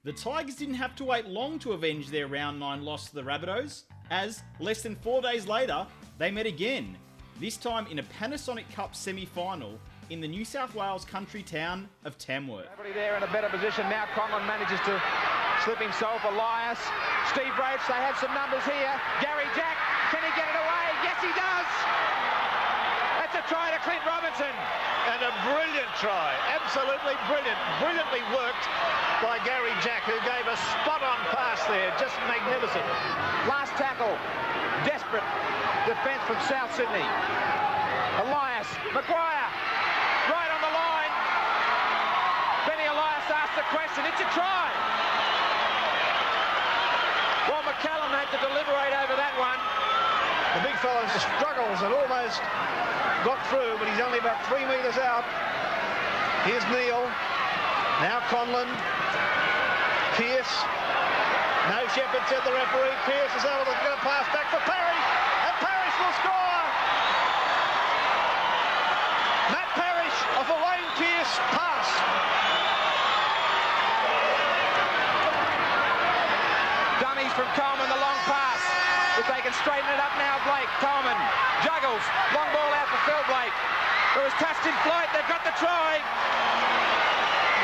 The Tigers didn't have to wait long to avenge their round 9 loss to the Rabbitohs, as less than 4 days later, they met again, this time in a Panasonic Cup semi-final in the New South Wales country town of Tamworth. There in a better position now. Conlon manages to slip himself. Elias, Steve Roach, they had some numbers here. Gary Jack, can he get it away? Yes, he does! That's a try to Clint Robinson. And a brilliant try, absolutely brilliant, brilliantly worked by Gary Jack, who gave a spot-on pass there, just magnificent. Last tackle, desperate defence from South Sydney. Elias, Maguire, right on the line. Benny Elias asked the question, it's a try. Well, McCallum had to deliberate over that one. The big fellow struggles and almost got through, but he's only about 3 metres out. Here's Neil. Now Conlon. Pearce. No Shepherd, said the referee. Pearce is able to get a pass back for Parrish, and Parrish will score. Matt Parrish off a Wayne Pearce pass. Dummies from Coleman, the long pass. If they can straighten it up now, Blake. Coleman juggles. Long ball out for Phil Blake. It was touched in flight. They've got the try.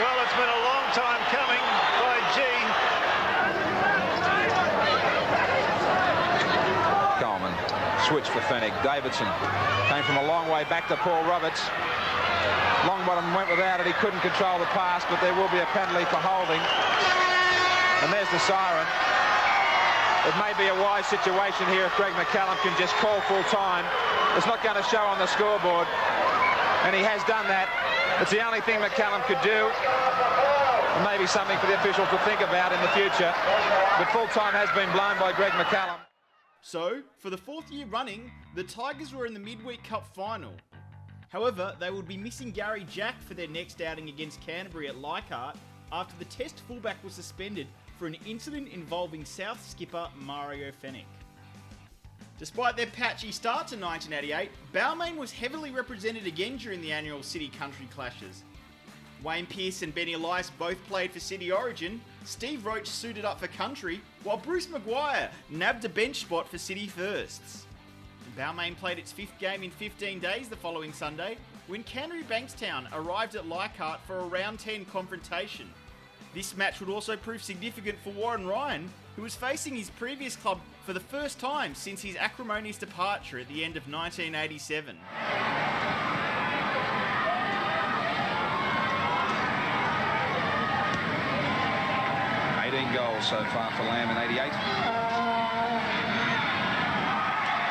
Well, it's been a long time coming by G. Coleman. Switch for Fennick. Davidson came from a long way back to Paul Roberts. Longbottom went without it. He couldn't control the pass, but there will be a penalty for holding. And there's the siren. It may be a wise situation here if Greg McCallum can just call full time. It's not going to show on the scoreboard, and he has done that. It's the only thing McCallum could do. Maybe something for the official to think about in the future. But full time has been blown by Greg McCallum. So, for the 4th year running, the Tigers were in the Midweek Cup final. However, they would be missing Gary Jack for their next outing against Canterbury at Leichhardt after the Test fullback was suspended for an incident involving South skipper Mario Fennick. Despite their patchy start to 1988, Balmain was heavily represented again during the annual City Country clashes. Wayne Pearce and Benny Elias both played for City Origin, Steve Roach suited up for Country, while Bruce Maguire nabbed a bench spot for City Firsts. Balmain played its 5th game in 15 days the following Sunday, when Canterbury Bankstown arrived at Leichhardt for a round 10 confrontation. This match would also prove significant for Warren Ryan, who was facing his previous club for the first time since his acrimonious departure at the end of 1987. Goals so far for Lamb in 88.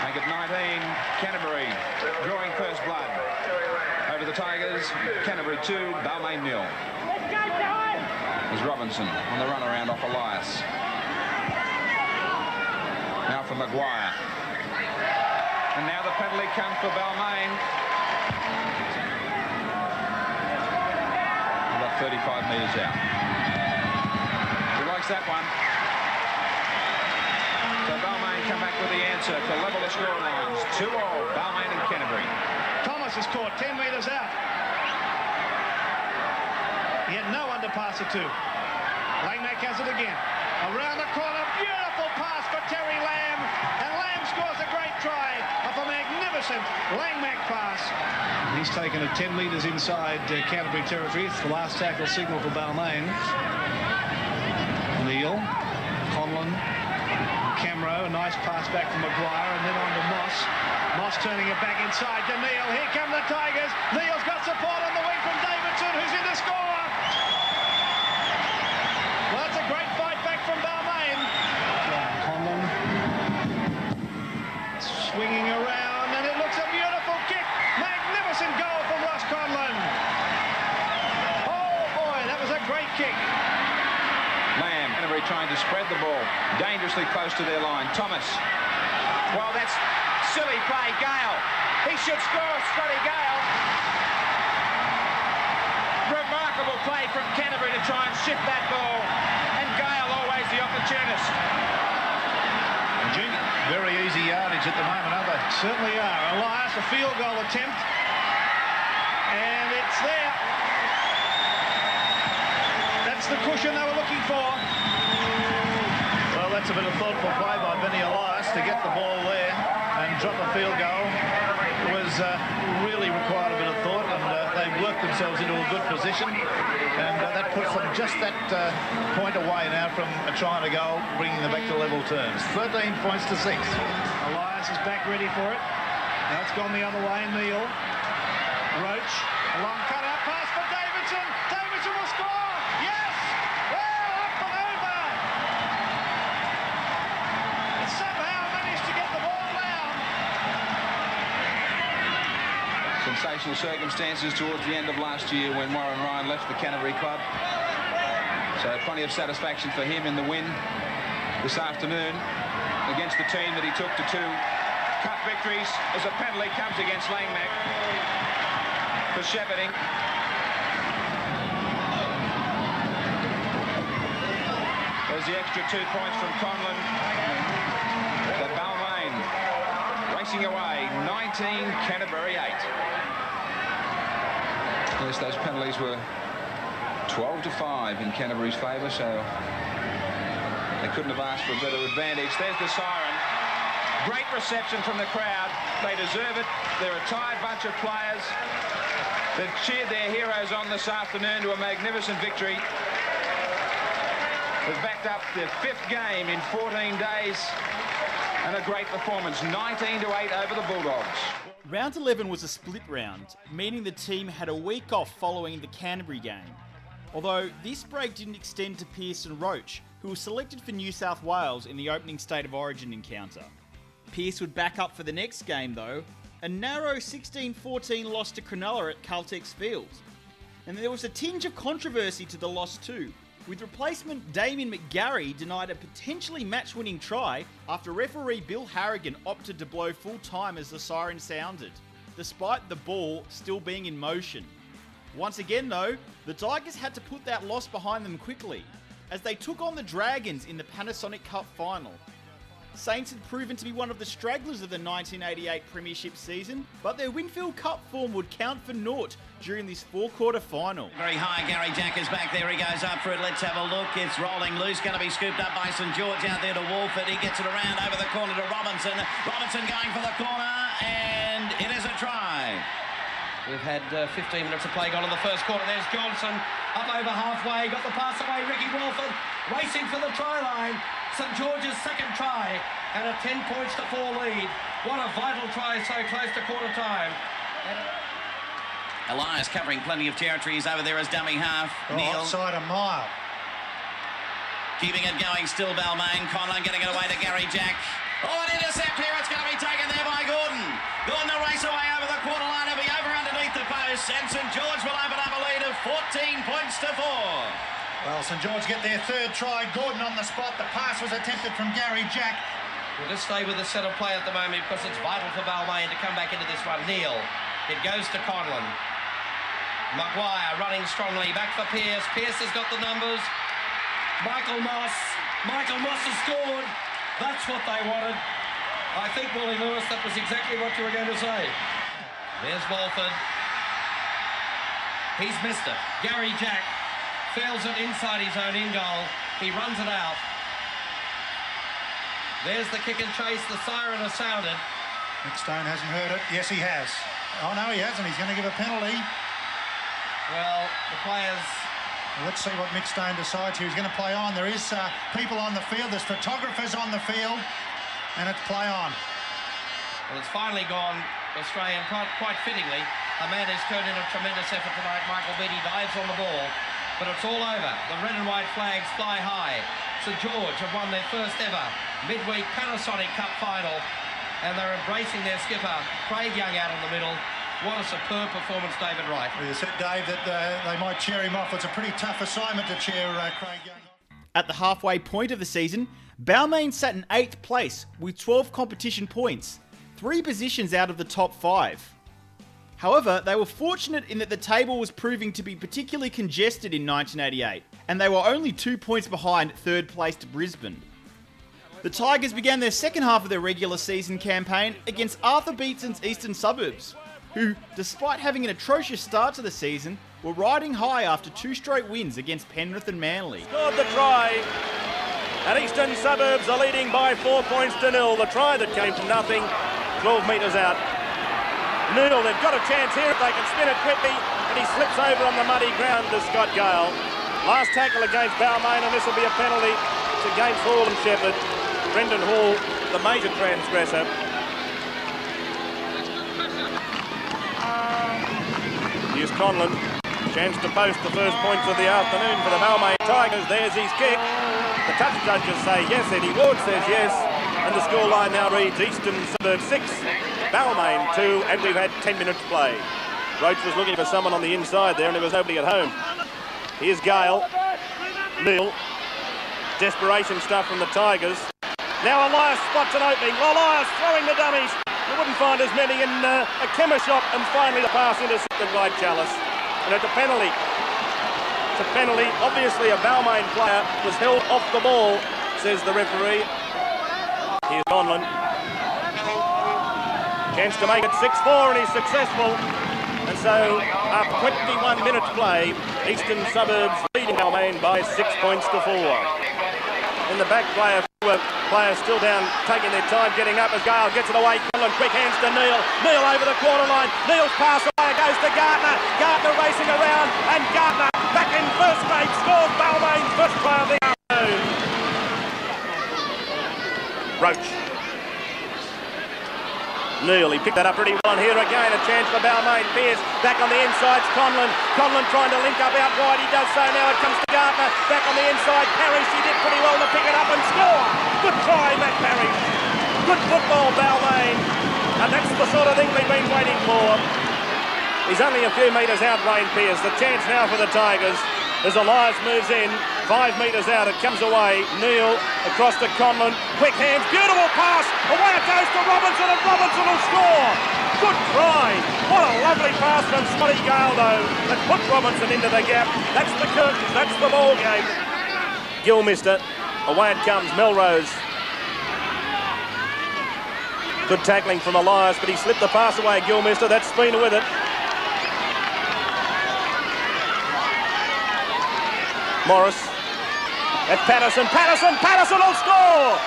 Make it 19. Canterbury drawing first blood over the Tigers. Canterbury 2, Balmain 0. There's Robinson on the run around off Elias. Now for Maguire. And now the penalty comes for Balmain. About 35 metres out. That one. So Balmain come back with the answer to level the score lines. 2-all, Balmain and Canterbury. Thomas is caught 10 metres out. He had no underpass at 2. Langmack has it again. Around the corner, beautiful pass for Terry Lamb. And Lamb scores a great try off a magnificent Langmack pass. He's taken it 10 metres inside Canterbury territory. It's the last tackle signal for Balmain. Neil, Conlon, Camero, a nice pass back from Maguire, and then on to Moss. Moss turning it back inside to Neil. Here come the Tigers. Neil's got support on the wing from Davidson, who's in to score. Well, that's a great fight back from Balmain. Conlon swinging around, and it looks a beautiful kick. Magnificent goal from Ross Conlon. Oh boy, that was a great kick. Lamb, Canterbury trying to spread the ball dangerously close to their line. Thomas. Well, that's silly play. Gale. He should score, Scotty Gale. Remarkable play from Canterbury to try and shift that ball. And Gale always the opportunist. Very easy yardage at the moment, aren't they? Certainly are. Elias, a field goal attempt. And it's there. That's the cushion they were looking for. that's a bit of thoughtful play by Benny Elias to get the ball there and drop a field goal. Was really required a bit of thought, and they've worked themselves into a good position, and that puts them just that point away now from trying to go, bringing them back to level terms. 13 points to 6. Elias is back ready for it. Now it's gone the other way. Neil Roach, a long cut-out pass for Davidson. Davidson will score. Yes! Well, up and over. He somehow managed to get the ball down. Sensational circumstances towards the end of last year when Warren Ryan left the Canterbury club. So plenty of satisfaction for him in the win this afternoon against the team that he took to 2 cup victories, as a penalty comes against Langmack for shepherding. There's the extra 2 points from Conlon. The Balmain racing away, 19, Canterbury 8. Yes, those penalties were 12-5 in Canterbury's favour, so they couldn't have asked for a better advantage. There's the siren. Great reception from the crowd. They deserve it. They're a tired bunch of players. They've cheered their heroes on this afternoon to a magnificent victory. They've backed up their 5th game in 14 days, and a great performance, 19-8 over the Bulldogs. Round 11 was a split round, meaning the team had a week off following the Canterbury game. Although this break didn't extend to Pearson Roach, who was selected for New South Wales in the opening State of Origin encounter. Pearce would back up for the next game though, a narrow 16-14 loss to Cronulla at Caltex Field. And there was a tinge of controversy to the loss too, with replacement Damien McGarry denied a potentially match-winning try after referee Bill Harrigan opted to blow full time as the siren sounded, despite the ball still being in motion. Once again though, the Tigers had to put that loss behind them quickly, as they took on the Dragons in the Panasonic Cup final. Saints had proven to be one of the stragglers of the 1988 Premiership season, but their Winfield Cup form would count for naught during this 4-quarter final. Very high, Gary Jack is back there, he goes up for it, let's have a look, it's rolling loose, going to be scooped up by St George out there to Wolford, he gets it around over the corner to Robinson, Robinson going for the corner, and it is a try. We've had 15 minutes of play gone in the first quarter. There's Johnson up over halfway, got the pass away, Ricky Wolford racing for the try line. St George's second try and a 10 points to 4 lead. What a vital try so close to quarter time. Elias covering plenty of territories over there as dummy half. Neil Outside a mile. Keeping it going still, Balmain. Conlon getting it away to Gary Jack. Oh, an intercept here. It's going to be taken there by Gordon. Gordon to race away over the quarter line. It'll be over underneath the post. And St George will open up a lead of 14 points to 4. Well, St George get their 3rd try. Gordon on the spot. The pass was attempted from Gary Jack. We'll just stay with the set of play at the moment because it's vital for Balmain to come back into this one. Neil, it goes to Conlon. Maguire running strongly. Back for Pearce. Pearce has got the numbers. Michael Moss has scored. That's what they wanted. I think, Willie Lewis, that was exactly what you were going to say. There's Walford. He's missed it. Gary Jack fails it inside his own in goal. He runs it out. There's the kick and chase. The siren has sounded. Mick Stone hasn't heard it. Yes, he has. Oh, no, he hasn't. He's going to give a penalty. Well, the players... Well, let's see what Mick Stone decides here. He's going to play on. There is people on the field. There's photographers on the field. And it's play on. Well, it's finally gone Australian, quite fittingly. A man has turned in a tremendous effort tonight. Michael Beattie dives on the ball. But it's all over. The red and white flags fly high. St George have won their first ever midweek Panasonic Cup final. And they're embracing their skipper, Craig Young, out in the middle. What a superb performance, David Wright. Well, you said, Dave, that they might cheer him off. It's a pretty tough assignment to cheer Craig Young. At the halfway point of the season, Balmain sat in 8th place with 12 competition points, 3 positions out of the top 5. However, they were fortunate in that the table was proving to be particularly congested in 1988, and they were only 2 points behind 3rd placed Brisbane. The Tigers began their second half of their regular season campaign against Arthur Beetson's Eastern Suburbs, who, despite having an atrocious start to the season, were riding high after 2 straight wins against Penrith and Manly. Scored the try. And Eastern Suburbs are leading by 4 points to 0. The try that came from nothing, 12 metres out. Neil, they've got a chance here if they can spin it quickly, and he slips over on the muddy ground to Scott Gale. Last tackle against Balmain, and this will be a penalty. It's against Hall and Shepherd. Brendan Hall, the major transgressor. Here's Conlon. Chance to post the first points of the afternoon for the Balmain Tigers. There's his kick. The touch judges say yes, Eddie Ward says yes. And the scoreline now reads Eastern Suburbs 6, Balmain 2, and we've had 10 minutes play. Roach was looking for someone on the inside there, and there was nobody at home. Here's Gale. Neil. Desperation stuff from the Tigers. Now Elias spots an opening. Elias throwing the dummies. You wouldn't find as many in a chemist shop. And finally the pass intercepted by Chalice. And it's a penalty. It's a penalty. Obviously a Balmain player was held off the ball, says the referee. Here's Conlon. Chance to make it 6-4, and he's successful. And so, after 21 minutes play, Eastern Suburbs leading Balmain by 6 points to 4. In the back, players still down, taking their time getting up as Gale gets it away. Conlon, quick hands to Neil. Neil over the quarter line. Neil's pass away, goes to Gardner. Gardner racing around, and Gardner back in first grade, scores Balmain's first try of the afternoon. Roach. Neil, he picked that up pretty well, and here again a chance for Balmain. Pearce back on the inside, Conlon. Conlon trying to link up out wide, he does so now. It comes to Gardner, back on the inside. Parrish, he did pretty well to pick it up and score. Good try, Matt Parrish. Good football, Balmain. And that's the sort of thing we've been waiting for. He's only a few metres out, Wayne Pearce. The chance now for the Tigers as Elias moves in. 5 metres out, it comes away. Neil across to Conlon. Quick hands, beautiful pass. Away it goes to Robinson, and Robinson will score. Good try. What a lovely pass from Scotty Gale, though, that put Robinson into the gap. That's the curtains, that's the ball game. Gill missed it. Away it comes, Melrose. Good tackling from Elias, but he slipped the pass away. Gill missed it. That's Spina with it. Morris. At Patterson will score!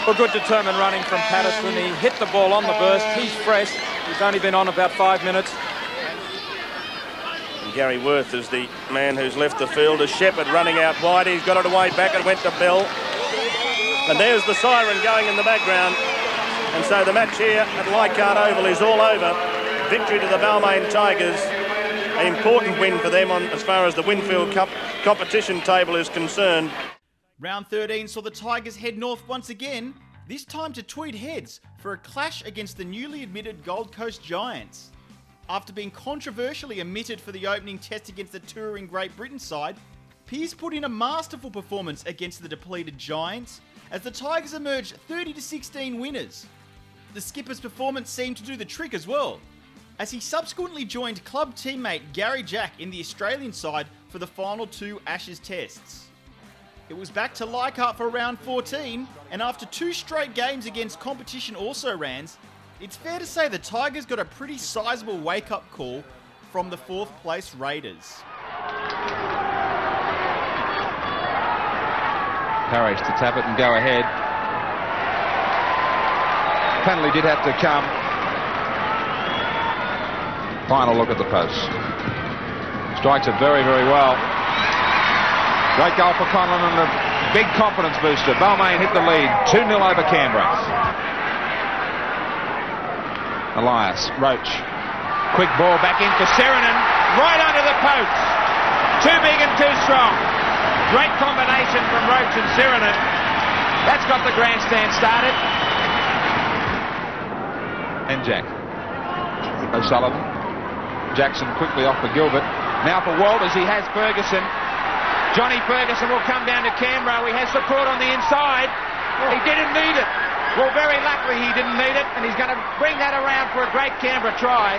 Well, good determined running from Patterson. He hit the ball on the burst. He's fresh. He's only been on about 5 minutes. And Gary Worth is the man who's left the field. As Shepherd running out wide. He's got it away back and went to Bell. And there's the siren going in the background. And so the match here at Leichhardt Oval is all over. Victory to the Balmain Tigers. An important win for them as far as the Winfield Cup competition table is concerned. Round 13 saw the Tigers head north once again, this time to Tweed Heads for a clash against the newly admitted Gold Coast Giants. After being controversially omitted for the opening test against the touring Great Britain side, Pearce put in a masterful performance against the depleted Giants as the Tigers emerged 30-16 winners. The skipper's performance seemed to do the trick as well, as he subsequently joined club teammate Gary Jack in the Australian side for the final 2 Ashes tests. It was back to Leichhardt for round 14, and after 2 straight games against competition also-rans, it's fair to say the Tigers got a pretty sizable wake-up call from the 4th place Raiders. Parrish to tap it and go ahead. Penalty did have to come. Final look at the post. Strikes it very, very well. Great goal for Conlon and a big confidence booster. Balmain hit the lead. 2-0 over Canberra. Elias, Roach. Quick ball back in for Serenin. Right under the post. Too big and too strong. Great combination from Roach and Serenin. That's got the grandstand started. And Jack. O'Sullivan. Jackson quickly off for Gilbert. Now for Walters, he has Ferguson. Johnny Ferguson will come down to Canberra. He has support on the inside. He didn't need it. Well, very luckily he didn't need it, and he's going to bring that around for a great Canberra try.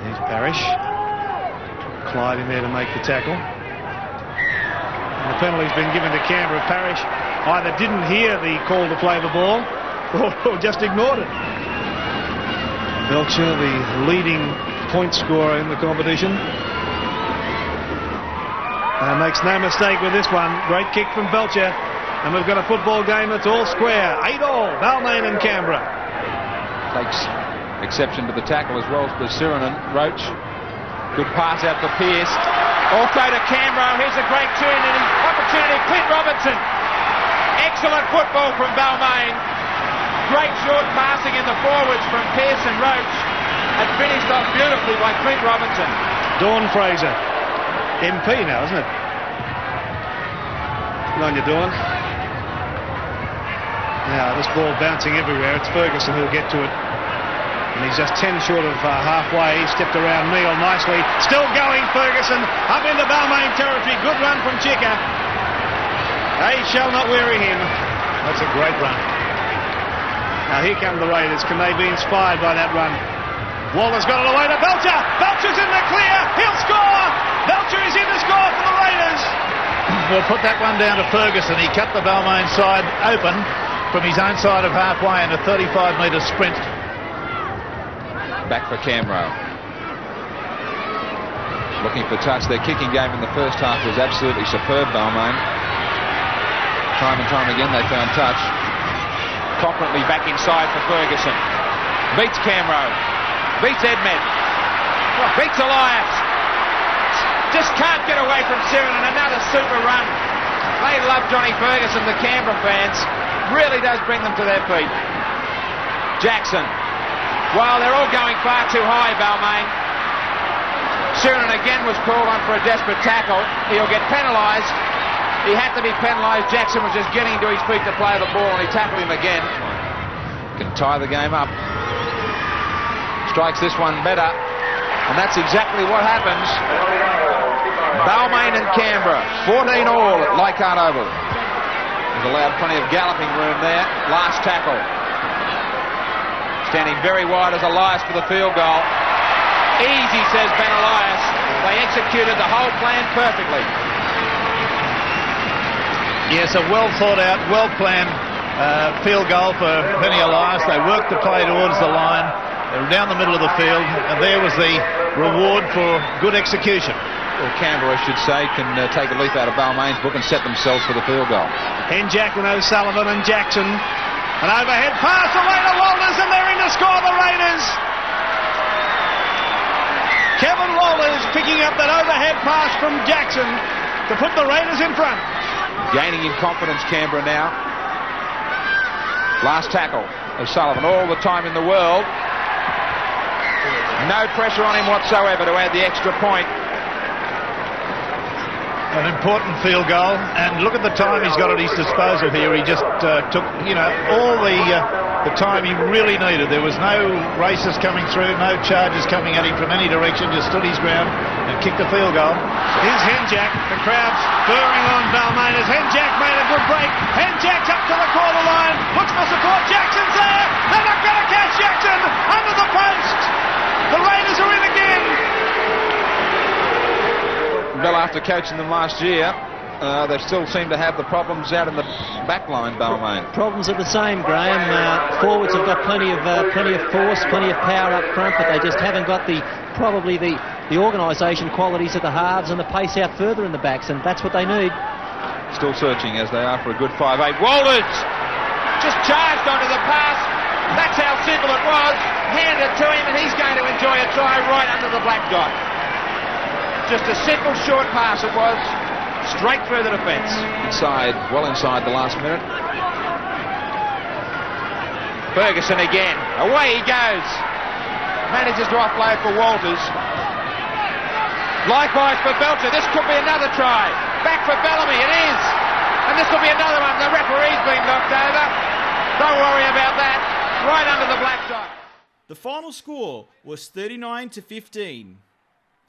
Here's Parrish. Clyde in there to make the tackle. And the penalty's been given to Canberra. Parrish either didn't hear the call to play the ball or just ignored it. Belcher, the leading point scorer in the competition. Makes no mistake with this one. Great kick from Belcher. And we've got a football game that's all square. 8-all, Balmain and Canberra. Takes exception to the tackle as well as Sirinen. Roach. Good pass out for Pearce. Also to Canberra. Here's a great opportunity. Clint Robertson. Excellent football from Balmain. Great short passing in the forwards from Pearce and Roach. And finished off beautifully by Clint Robertson. Dawn Fraser. MP now, isn't it? Good on you, Dawn. Now, this ball bouncing everywhere. It's Ferguson who'll get to it. And he's just 10 short of halfway. He stepped around Neil nicely. Still going, Ferguson. Up into Balmain territory. Good run from Chicker. They shall not weary him. That's a great run. Now, here come the Raiders. Can they be inspired by that run? Waller's got it away to Belcher. Belcher's in the clear. He'll score. Belcher is in to score for the Raiders. We'll put that one down to Ferguson. He cut the Balmain side open from his own side of halfway in a 35-metre sprint. Back for Canberra. Looking for touch. Their kicking game in the first half was absolutely superb, Balmain. Time and time again they found touch. Confidently back inside for Ferguson. Beats Canberra. Beats Edmed. Beats Elias. Just can't get away from Sirinen. Another super run. They love Johnny Ferguson, the Canberra fans. Really does bring them to their feet. Jackson. Well, they're all going far too high, Balmain. Sirinen again was called on for a desperate tackle. He'll get penalised. He had to be penalised. Jackson was just getting to his feet to play the ball, and he tackled him again. Can tie the game up. Strikes this one better, and that's exactly what happens. Balmain and Canberra, 14-all at Leichhardt Oval. He's allowed plenty of galloping room there. Last tackle. Standing very wide as Elias for the field goal. Easy, says Ben Elias. They executed the whole plan perfectly. Yes, a well thought out, well planned field goal for Benny Elias. They worked the play towards the line. They were down the middle of the field, and there was the reward for good execution. Well, Canberra, I should say, can take a leaf out of Balmain's book and set themselves for the field goal. Henjack and O'Sullivan and Jackson. An overhead pass away to Walters, and they're in to score the Raiders. Kevin Walters picking up that overhead pass from Jackson to put the Raiders in front. Gaining in confidence, Canberra now. Last tackle, O'Sullivan, all the time in the world. No pressure on him whatsoever to add the extra point. An important field goal, and look at the time he's got at his disposal here. He just took, all the time he really needed. There was no races coming through, no charges coming at him from any direction. Just stood his ground and kicked the field goal. Here's Henjack. The crowd's burring on Balmain as Henjack made a good break. Henjack's up to the corner line. Looks for support. Jackson's there. They're not going to catch Jackson under the post. The Raiders are in again. Well, after coaching them last year, they still seem to have the problems out in the back line, Balmain. Problems are the same, Graham. Forwards have got plenty of force, plenty of power up front, but they just haven't got the organisation qualities of the halves and the pace out further in the backs, and that's what they need. Still searching as they are for a good 5-8. Walters just charged onto the pass. That's how simple it was. Handed it to him, and he's going to enjoy a try right under the black dot. Just a simple short pass it was, straight through the defence. Inside, well inside the last minute. Ferguson again, away he goes. Manages to offload for Walters. Likewise for Belcher, this could be another try. Back for Bellamy, it is. And this will be another one. The referee's been knocked over. Don't worry about that. Right under the black dot. The final score was 39-15.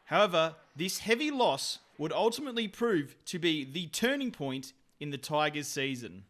However, this heavy loss would ultimately prove to be the turning point in the Tigers' season.